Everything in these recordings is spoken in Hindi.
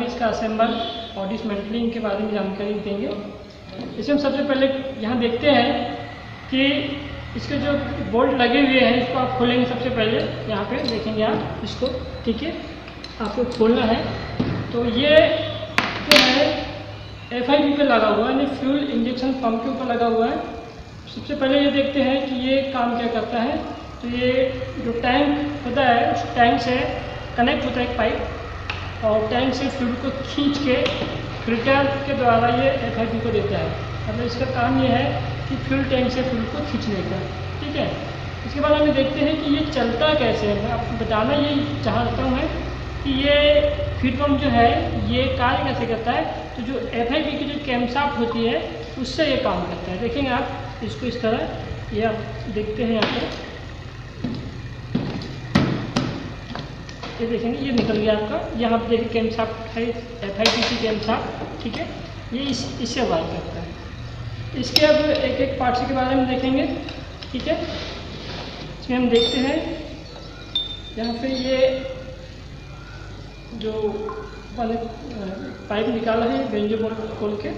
में इसका असेंबल और डिसमेंटलिंग के बारे में जानकारी देंगे। इसमें हम सबसे पहले यहाँ देखते हैं कि इसके जो बोल्ट लगे हुए हैं इसको आप खोलेंगे। सबसे पहले यहाँ पे देखेंगे आप इसको, ठीक है, आपको खोलना है। तो ये जो है FIP पे लगा हुआ है, यानी फ्यूल इंजेक्शन पंप के ऊपर लगा हुआ है। सबसे पहले ये देखते हैं कि ये काम क्या करता है। तो ये जो टैंक होता है उस टैंक से कनेक्ट होता है एक पाइप, और टैंक से फ्यूल को खींच के फिल्टर के द्वारा ये FIP को देता है। मतलब इसका काम ये है कि फ्यूल टैंक से फ्यूल को खींचने का, ठीक है। इसके बाद हम देखते हैं कि ये चलता कैसे है। मैं आपको बताना ये चाहता हूँ मैं कि ये फीड पंप जो है ये कार्य कैसे करता है। तो जो FIP की जो कैमशाफ्ट होती है उससे ये काम करता है। देखेंगे आप इसको इस तरह, ये आप देखते हैं यहाँ पर, ये देखेंगे ये निकल गया आपका। यहाँ पर देखिए कैमशाफ्ट है, FIP की कैमशाफ्ट, ठीक है, ये इससे वायर करता है। इसके अब एक एक पार्ट्स के बारे में देखेंगे, ठीक है। इसमें हम देखते हैं यहाँ पे ये जो वाले पाइप निकाला है बेंजो बोल्ट खोल के,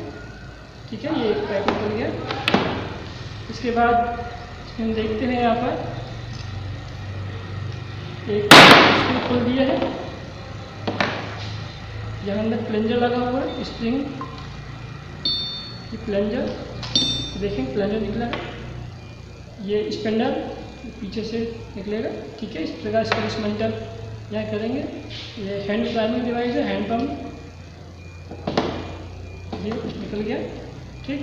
ठीक है, ये पाइप निकल गया। इसके बाद हम देखते हैं यहाँ पर एक स्क्रू खोल दिया है, यहाँ अंदर प्लंजर लगा हुआ है, स्प्रिंग प्लंजर, देखें प्लंजर निकला है। ये स्पेंडर पीछे से निकलेगा, ठीक है। इस प्रकार इसका डिसमेंटल यहाँ करेंगे। ये हैंड प्राइमरी डिवाइस है, हैंड पंप, ये निकल गया, ठीक।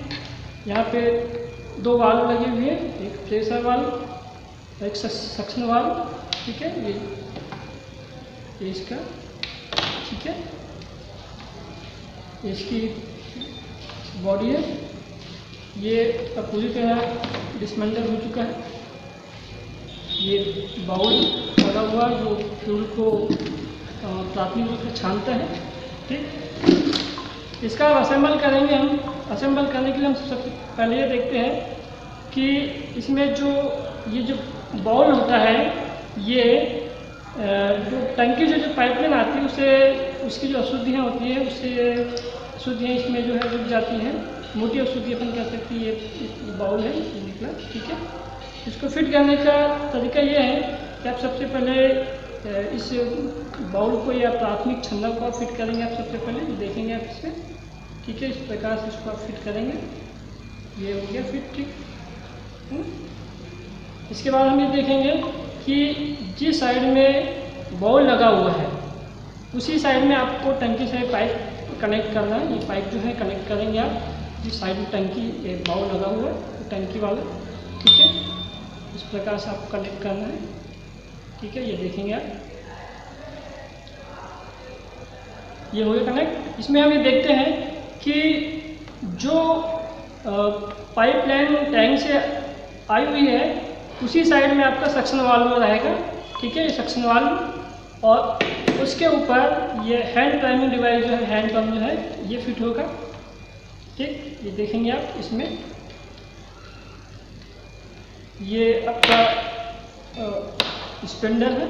यहाँ पे दो वाल्व लगे हुए हैं, एक प्रेशर वाल्व, एक सक्शन वाल्व, ठीक है। ये इसका, ठीक है, इसकी बॉडी है। ये अब पूरी तरह डिसमेंटल हो चुका है। ये बाउल लगा हुआ जो फ्यूल को प्राथमिक रूप से छानता है, ठीक। इसका असेंबल करेंगे हम। असेंबल करने के लिए हम सबसे पहले ये देखते हैं कि इसमें जो ये जो बाउल होता है, ये जो टंकी जो पाइपलाइन आती है उसे उसकी जो अशुद्धियाँ होती है उससे अशुद्धियाँ इसमें जो है रुक जाती हैं। मोटी अशुद्धि अपन कह सकते हैं। ये बाउल है, ये निकला, ठीक है। इसको फिट करने का तरीका ये है कि आप सबसे पहले इस बाउल को या प्राथमिक छन्ना को आप फिट करेंगे। आप सबसे पहले देखेंगे आप इसमें, ठीक है, इस प्रकार से इसको आप फिट करेंगे। ये हो गया फिट, ठीक। इसके बाद हम ये देखेंगे कि जिस साइड में बाउल लगा हुआ है उसी साइड में आपको टंकी से पाइप कनेक्ट करना है। ये पाइप जो है कनेक्ट करेंगे आप जिस साइड में टंकी बाउल लगा हुआ है, टंकी वाला, ठीक है। इस प्रकार से आपको कनेक्ट करना है, ठीक है। ये देखेंगे आप, ये हो गया कनेक्ट। इसमें हम ये देखते हैं कि जो पाइपलाइन टैंक से आई हुई है उसी साइड में आपका सक्शन वाल्व रहेगा, ठीक है, ये सक्शन वाल्व, और उसके ऊपर ये हैंड प्राइमिंग डिवाइस जो है, हैंड पंप जो है, ये फिट होगा, ठीक। ये देखेंगे आप इसमें, ये आपका स्पेंडर है,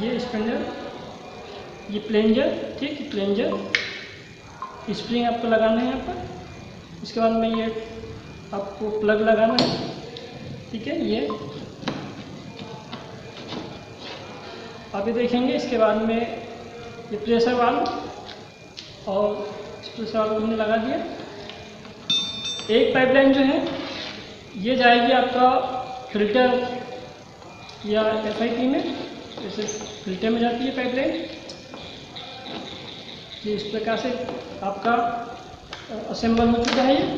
ये स्पेंडर, ये प्लेंजर, ठीक, प्लेंजर, स्प्रिंग आपको लगाना है यहाँ पर। इसके बाद में ये आपको प्लग लगाना है, ठीक है। ये आप ये देखेंगे। इसके बाद में ये प्रेशर वाल्व, और इस प्रेशर वाल्व हमने लगा दिया। एक पाइपलाइन जो है ये जाएगी आपका फिल्टर या FIP में, जैसे फिल्टर में जाती है पाइपलाइन। ये इस प्रकार से आपका असेंबल हो चुका है ये,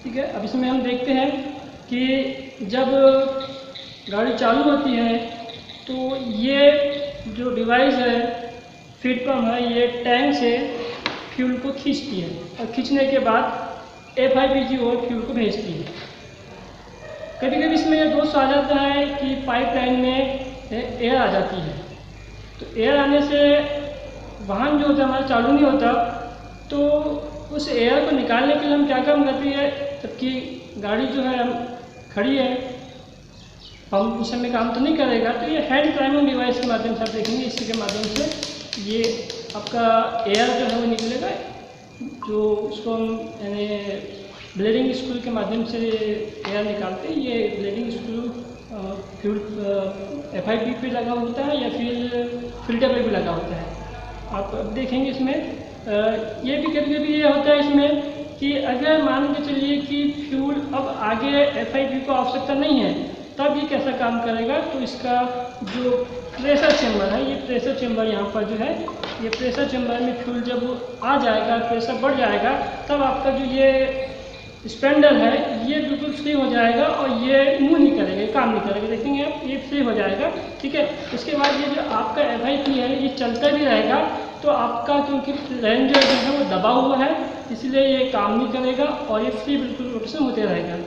ठीक है। अब इसमें हम देखते हैं कि जब गाड़ी चालू होती है तो ये जो डिवाइस है, फीड पंप है, ये टैंक से फ्यूल को खींचती है, और खींचने के बाद FIP की ओर फ्यूल को भेजती है। कभी कभी इसमें यह दोष आ जाता है कि पाइपलाइन में एयर आ जाती है। तो एयर आने से वाहन जो होता है हमारा चालू नहीं होता, तो उस एयर को निकालने के लिए हम क्या काम करते हैं, जबकि गाड़ी जो है खड़ी है, पंप उसमें काम तो नहीं करेगा, तो ये हैंड प्राइमिंग डिवाइस के माध्यम से आप देखेंगे, इसी के माध्यम से ये आपका एयर जो है वो निकलेगा, जो उसको हम यानी ब्लीडिंग स्क्रू के माध्यम से एयर निकालते हैं। ये ब्लीडिंग स्क्रू फ्यूल FIP पे लगा होता है या फिर फिल्टर पे भी लगा होता है। आप अब देखेंगे इसमें ये भी कभी कभी ये होता है इसमें कि अगर मान के चलिए कि फ्यूल अब आगे FIP को आवश्यकता नहीं है, तब ये कैसा काम करेगा। तो इसका जो प्रेशर चेंबर है, ये प्रेशर चेंबर यहाँ पर जो है, ये प्रेशर चेंबर में फ्यूल जब आ जाएगा, प्रेशर बढ़ जाएगा, तब आपका जो ये स्पेंडल है ये बिल्कुल फ्री हो जाएगा और ये मूव नहीं करेगा, काम नहीं करेगा। देखेंगे आप, ये फ्री हो जाएगा, ठीक है। उसके बाद ये जो आपका FIP है ये चलता भी रहेगा, तो आपका क्योंकि प्लंजर जो है वो दबा हुआ है, इसलिए ये काम नहीं करेगा और ये फ्री बिल्कुल रोटेशन होते रहेगा।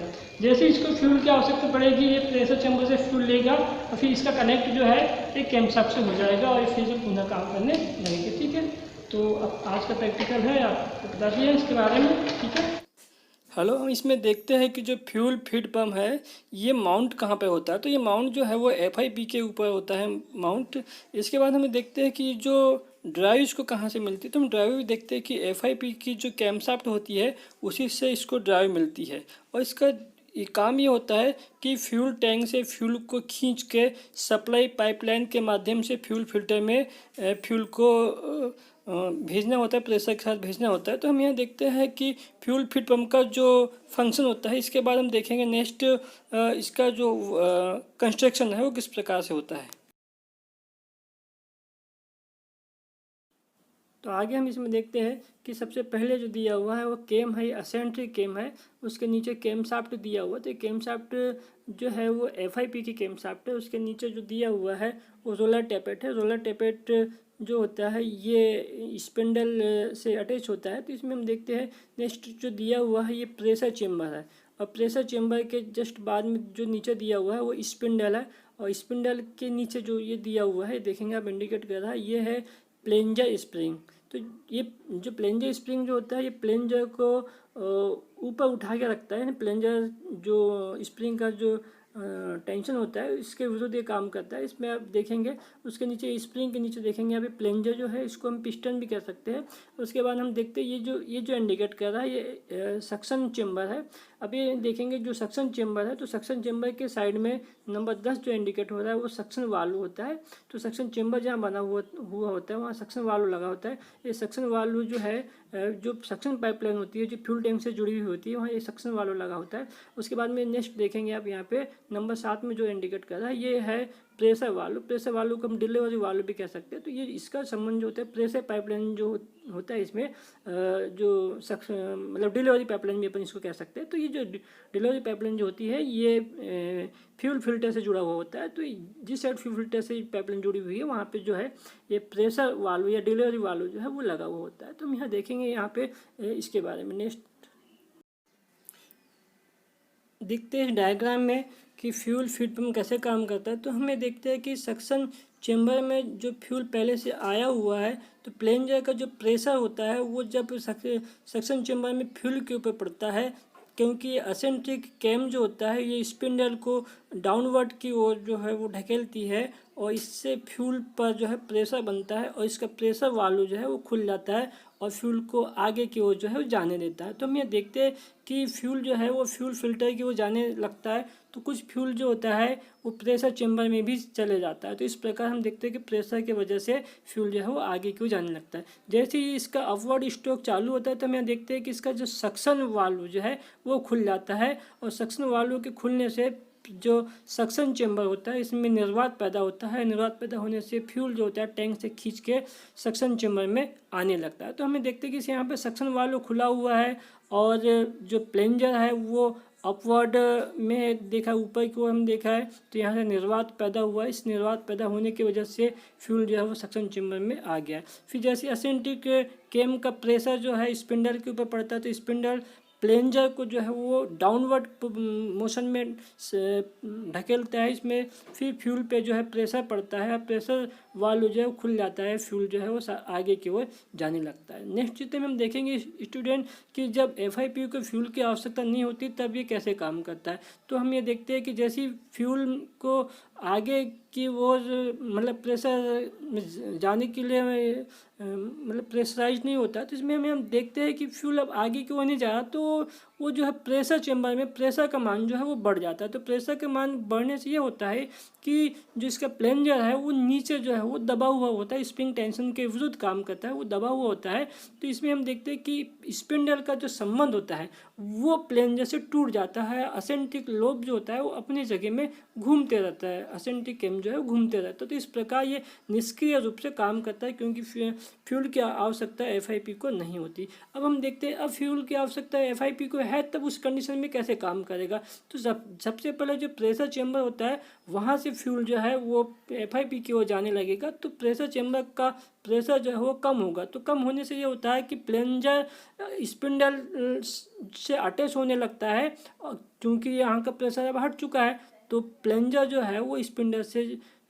जैसे इसको फ्यूल की आवश्यकता पड़ेगी, ये प्रेशर चैम्बर से फ्यूल लेगा और फिर इसका कनेक्ट जो है एक कैमशाफ्ट से हो जाएगा और ये फिर से पुनः काम करने लगेगी, ठीक है। तो अब आज का प्रैक्टिकल है, आपको बता दिया इसके बारे में, ठीक है। हेलो, हम इसमें देखते हैं कि जो फ्यूल फीड पंप है ये माउंट कहाँ पे होता है। तो ये माउंट जो है वो FIP के ऊपर होता है माउंट। इसके बाद हमें देखते हैं कि जो ड्राइव इसको कहाँ से मिलती है। तो हम ड्राइव भी देखते हैं कि FIP की जो कैमशाफ्ट होती है उसी से इसको ड्राइव मिलती है। और इसका ये काम ये होता है कि फ्यूल टैंक से फ्यूल को खींच के सप्लाई पाइपलाइन के माध्यम से फ्यूल फिल्टर में फ्यूल को भेजना होता है, प्रेशर के साथ भेजना होता है। तो हम यहाँ देखते हैं कि फ्यूल फीड पंप का जो फंक्शन होता है। इसके बाद हम देखेंगे नेक्स्ट इसका जो कंस्ट्रक्शन है वो किस प्रकार से होता है। तो आगे हम इसमें देखते हैं कि सबसे पहले जो दिया हुआ है वो केम है, असेंट्रिक केम है, उसके नीचे केम शाफ्ट दिया हुआ है। तो केम शाफ्ट जो है वो FIP की केम शाफ्ट है। उसके नीचे जो दिया हुआ है वो रोलर टेपेट है। रोलर टेपेट जो होता है ये स्पिंडल से अटैच होता है। तो इसमें हम देखते हैं नेक्स्ट जो दिया हुआ है ये प्रेशर चेम्बर है, और प्रेशर चेम्बर के जस्ट बाद में जो नीचे दिया हुआ है वो स्पिंडल है, और स्पिंडल के नीचे जो ये दिया हुआ है देखेंगे आप इंडिकेट कर रहा है ये है प्लेंजर स्प्रिंग। तो ये जो प्लेंजर स्प्रिंग जो होता है ये प्लेंजर को ऊपर उठा के रखता है। प्लेंजर जो स्प्रिंग का जो टेंशन होता है इसके विरुद्ध ये काम करता है। इसमें आप देखेंगे उसके नीचे स्प्रिंग के नीचे देखेंगे यहाँ पे प्लेंजर जो है इसको हम पिस्टन भी कह सकते हैं। उसके बाद हम देखते हैं ये जो इंडिकेट कर रहा है ये सक्शन चेम्बर है। अब ये देखेंगे जो सक्शन चेम्बर है, तो सक्शन चेम्बर के साइड में नंबर 10 जो इंडिकेट हो रहा है वो सक्शन वाल्व होता है। तो सक्शन चेम्बर जहाँ बना हुआ होता है वहाँ सक्शन वाल्व लगा होता है। ये सक्शन वाल्व जो है जो सक्शन पाइपलाइन होती है जो फ्यूल टैंक से जुड़ी हुई होती है वहाँ ये सक्शन वाल्व लगा होता है। उसके बाद में नेक्स्ट देखेंगे आप यहाँ पे नंबर 7 में जो इंडिकेट कर रहा है ये है प्रेशर वाल्व। प्रेशर वाल्व को हम डिलीवरी वाल्व भी कह सकते हैं। तो ये इसका संबंध जो होता है प्रेशर पाइपलाइन जो होता है इसमें जो मतलब डिलीवरी पाइपलाइन भी अपन इसको कह सकते हैं। तो ये जो डिलीवरी पाइपलाइन जो होती है ये फ्यूल फिल्टर से जुड़ा हुआ होता है। तो जिस साइड फ्यूल फिल्टर से पाइपलाइन जुड़ी हुई है वहाँ पे जो है ये प्रेशर वाल्व या डिलीवरी वाल्व जो है वो लगा हुआ होता है। तो हम यहाँ देखेंगे यहाँ पे इसके बारे में नेक्स्ट देखते हैं डायग्राम में कि फ्यूल फीड पंप कैसे काम करता है। तो हमें देखते हैं कि सक्शन चेम्बर में जो फ्यूल पहले से आया हुआ है तो प्लेंजर का जो प्रेशर होता है वो जब सक्शन चेम्बर में फ्यूल के ऊपर पड़ता है, क्योंकि असेंट्रिक कैम जो होता है ये स्पिंडल को डाउनवर्ड की ओर जो है वो ढकेलती है और इससे फ्यूल पर जो है प्रेशर बनता है और इसका प्रेशर वाल्व जो है वो खुल जाता है और फ्यूल को आगे की ओर जो है वो जाने देता है। तो हम ये देखते हैं कि फ्यूल जो है वो फ्यूल फिल्टर की ओर जाने लगता है, तो कुछ फ्यूल जो होता है वो प्रेशर चेम्बर में भी चले जाता है। तो इस प्रकार हम देखते हैं कि प्रेशर की वजह से फ्यूल जो है वो आगे की ओर जाने लगता है। जैसे ही इसका अपवर्ड स्ट्रोक चालू होता है तो हम यहाँ देखते हैं कि इसका जो सक्शन वाल्व जो है वो खुल जाता है और सक्शन वाल्व के खुलने से जो सक्शन चेम्बर होता है इसमें निर्वात पैदा होता है। निर्वात पैदा होने से फ्यूल जो होता है टैंक से खींच के सक्शन चेम्बर में आने लगता है। तो हमें देखते हैं कि यहाँ पे सक्शन वाल्व खुला हुआ है और जो प्लेंजर है वो अपवर्ड में देखा, ऊपर की ओर हम देखा है तो यहाँ से निर्वात पैदा हुआ है। इस निर्वात पैदा होने की वजह से फ्यूल जो है वो सक्शन चेम्बर में आ गया है। फिर जैसे असेंट्रिक कैम का प्रेशर जो है स्पिंडल के ऊपर पड़ता है तो स्पिंडल प्लेंजर को जो है वो डाउनवर्ड मोशन में ढकेलता है इसमें, फिर फ्यूल पे जो है प्रेशर पड़ता है, प्रेशर वाल्व जो है वो खुल जाता है, फ्यूल जो है वो आगे की ओर जाने लगता है। नेक्स्ट चित्र में हम देखेंगे स्टूडेंट कि जब FIP को फ्यूल की आवश्यकता नहीं होती तब ये कैसे काम करता है। तो हम ये देखते हैं कि जैसे फ्यूल को आगे की ओर मतलब प्रेशर में जाने के लिए मतलब प्रेशराइज नहीं होता। तो इसमें हम देखते हैं कि फ्यूल अब आगे की ओर नहीं जा रहा, तो वो जो है प्रेशर चेंबर में प्रेशर का मान जो है वो बढ़ जाता है। तो प्रेशर का मान बढ़ने से ये होता है कि जो इसका प्लेंजर है वो नीचे जो है वो दबा हुआ होता है, स्प्रिंग टेंशन के विरुद्ध काम करता है, वो दबा हुआ होता है। तो इसमें हम देखते हैं कि स्पिंडल का जो संबंध होता है वो प्लेंजर से टूट जाता है। असेंट्रिक लोब जो होता है वो अपनी जगह में घूमते रहता है, असेंट्रिक केम जो है वो घूमते रहता है। तो इस प्रकार ये निष्क्रिय रूप से काम करता है, क्योंकि फ्यूल की आवश्यकता एफआईपी को नहीं होती। अब हम देखते हैं अब फ्यूल की आवश्यकता एफआईपी को है, तब उस कंडीशन में कैसे काम करेगा। तो सबसे पहले जो प्रेशर चेंबर होता है वहाँ से फ्यूल जो है वो एफआईपी की ओर जाने लगेगा। तो प्रेशर चेंबर का प्रेशर जो है वो कम होगा। तो कम होने से ये होता है कि प्लेंजर स्पिंडल से अटैच होने लगता है, क्योंकि यहाँ का प्रेशर अब हट चुका है। तो प्लेंजर जो है वो स्पिंडल से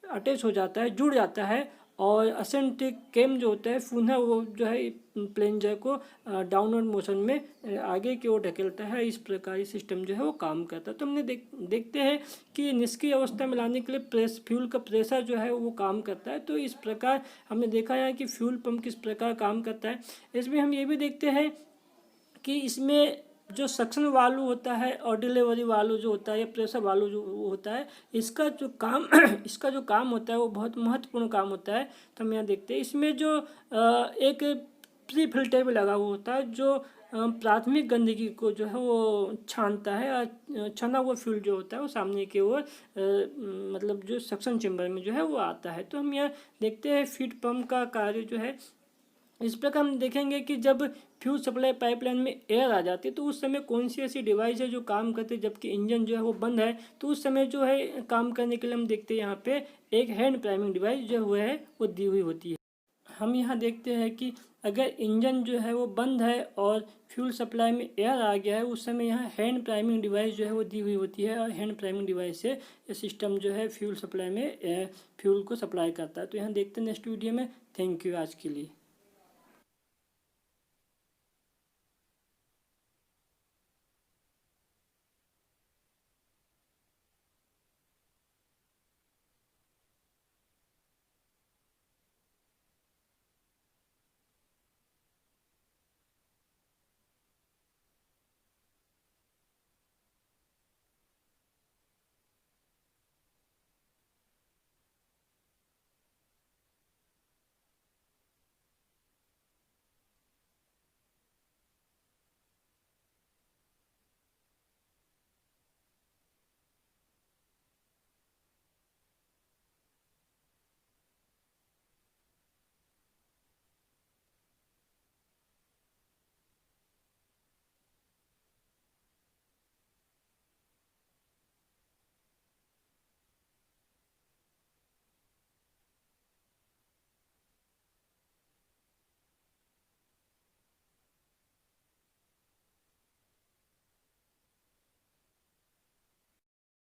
अटैच हो जाता है, जुड़ जाता है, और असेंट्रिक केम जो होता है पुनः वो जो है प्लेंजर को डाउनवर्ड मोशन में आगे की ओर ढकेलता है। इस प्रकार सिस्टम जो है वो काम करता है। तो हमने देखते हैं कि निष्क्रिय अवस्था में लाने के लिए फ्यूल का प्रेशर जो है वो काम करता है। तो इस प्रकार हमने देखा है कि फ्यूल पंप किस प्रकार काम करता है। इसमें हम ये भी देखते हैं कि इसमें जो सक्शन वाल्व होता है और डिलीवरी वाल्व जो होता है या प्रेशर वाल्व जो होता है, इसका जो काम इसका जो काम होता है वो बहुत महत्वपूर्ण काम होता है। तो हम यहाँ देखते हैं इसमें जो एक प्री फिल्टर भी लगा हुआ होता है, जो प्राथमिक गंदगी को जो है वो छानता है, और छना हुआ फ्यूल जो होता है वो सामने की ओर मतलब जो सक्शन चेम्बर में जो है वो आता है। तो हम यहाँ देखते हैं फीड पंप का कार्य जो है इस प्रकार हम देखेंगे कि जब फ्यूल सप्लाई पाइपलाइन में एयर आ जाती है तो उस समय कौन सी ऐसी डिवाइस है जो काम करती है जबकि इंजन जो है वो बंद है। तो उस समय जो है काम करने के लिए हम देखते हैं यहाँ पे एक हैंड प्राइमिंग डिवाइस जो है वो दी हुई होती है। हम यहाँ देखते हैं कि अगर इंजन जो है वो बंद है और फ्यूल सप्लाई में एयर आ गया है, उस समय यहाँ हैंड प्राइमिंग डिवाइस जो है वो दी हुई होती है, और हैंड प्राइमिंग डिवाइस से ये सिस्टम जो है फ्यूल सप्लाई में फ्यूल को सप्लाई करता है। तो यहाँ देखते हैं नेक्स्ट वीडियो में। थैंक यू आज के लिए।